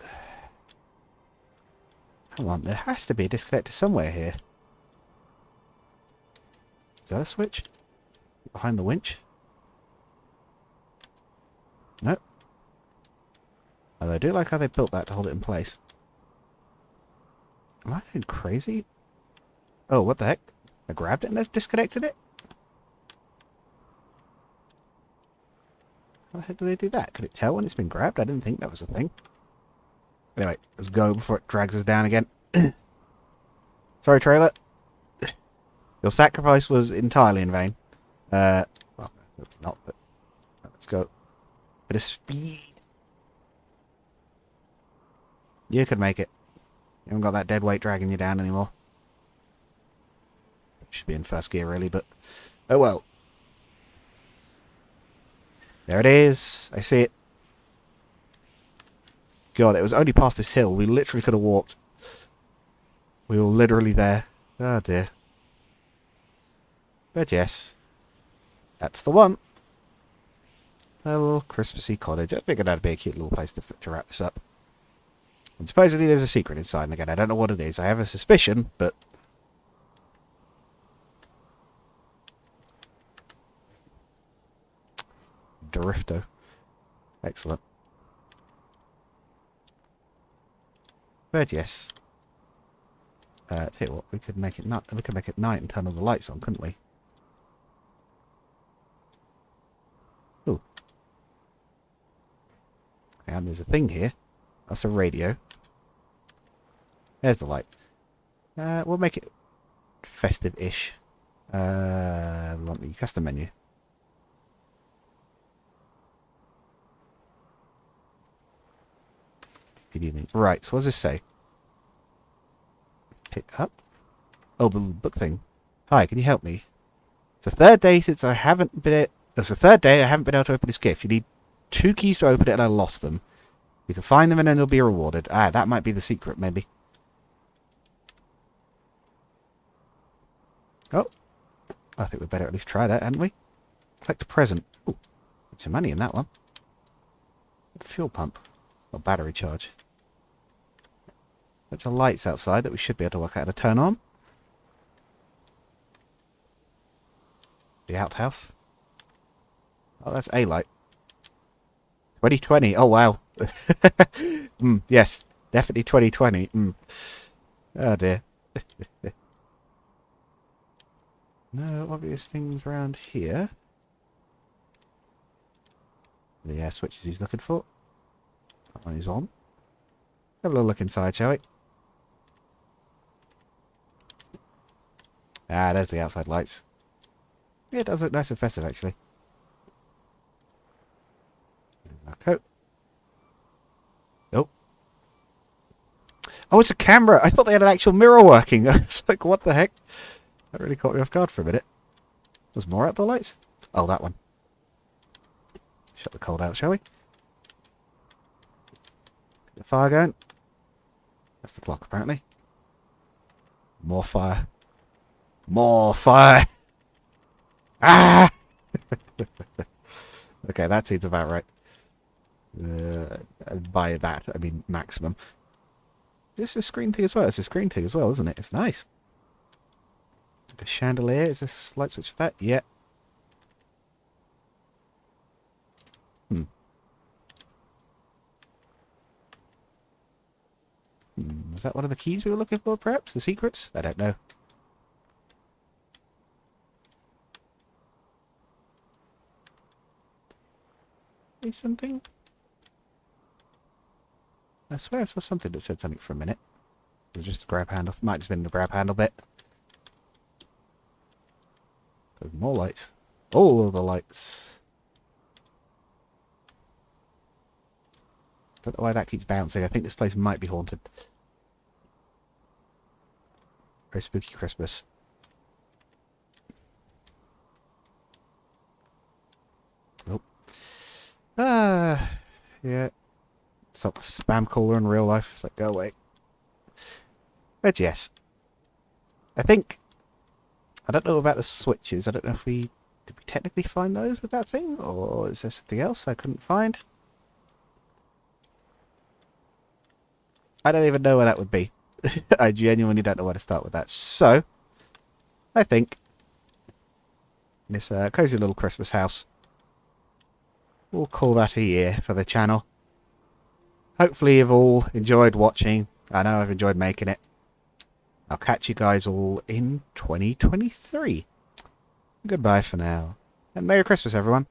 Come on, there has to be a disconnector somewhere here. Is that a switch? Behind the winch? Nope. Although I do like how they built that to hold it in place. Am I going crazy? Oh, what the heck? I grabbed it and I disconnected it? How the heck do they do that? Could it tell when it's been grabbed? I didn't think that was a thing. Anyway, let's go before it drags us down again. Sorry, trailer. Your sacrifice was entirely in vain. Well, not, but let's go. Bit of speed. You could make it. You haven't got that dead weight dragging you down anymore. Should be in first gear, really, but... Oh, well. There it is. I see it. God, it was only past this hill. We literally could have walked. We were literally there. Oh, dear. But yes. That's the one. A little Christmassy cottage. I figured that'd be a cute little place to wrap this up. And supposedly there's a secret inside. And again, I don't know what it is. I have a suspicion, but... Drifto. Excellent. But yes. Tell you what, we could make it night. We could make it night and turn all the lights on, couldn't we? Ooh. And there's a thing here. That's a radio. There's the light. We'll make it festive-ish. We want the custom menu. Good evening. Right, so what does this say? Pick up? Oh, the book thing. Hi, can you help me? It's the third day since I haven't been... It's the third day I haven't been able to open this gift. You need 2 keys to open it and I lost them. You can find them and then you'll be rewarded. Ah, that might be the secret, maybe. Oh. I think we'd better at least try that, hadn't we? Collect a present. Ooh. Some money in that one. Fuel pump. Or battery charge. Bunch of lights outside that we should be able to work out how to turn on. The outhouse. Oh, that's a light. 2020. Oh, wow. Yes, definitely 2020. Oh, dear. No obvious things around here. The switches he's looking for. That one is on. Have a little look inside, shall we? Ah, there's the outside lights. Yeah, it does look nice and festive, actually. There's our coat. Oh. Oh, it's a camera! I thought they had an actual mirror working. It's like, what the heck? That really caught me off guard for a minute. There's more outdoor lights? Oh, that one. Shut the cold out, shall we? Get the fire going. That's the clock, apparently. More fire. More fire! Ah! Okay, that seems about right. By that, I mean maximum. This is a screen thing as well. It's a screen thing as well, isn't it? It's nice. The chandelier. Is this light switch for that? Yeah. Was that one of the keys we were looking for, perhaps? The secrets? I don't know. Is something? I swear I saw something that said something for a minute. It was just a grab handle. Might have been the grab handle bit. There's more lights. All of the lights. Don't know why that keeps bouncing. I think this place might be haunted. Very spooky Christmas. Oh. Yeah. It's not a spam caller in real life. It's like, go away. But yes. I think... I don't know about the switches. I don't know if we... Did we technically find those with that thing? Or is there something else I couldn't find? I don't even know where that would be. I genuinely don't know where to start with that. So, I think this cozy little Christmas house, we'll call that a year for the channel. Hopefully you've all enjoyed watching. I know I've enjoyed making it. I'll catch you guys all in 2023. Goodbye for now. And Merry Christmas, everyone.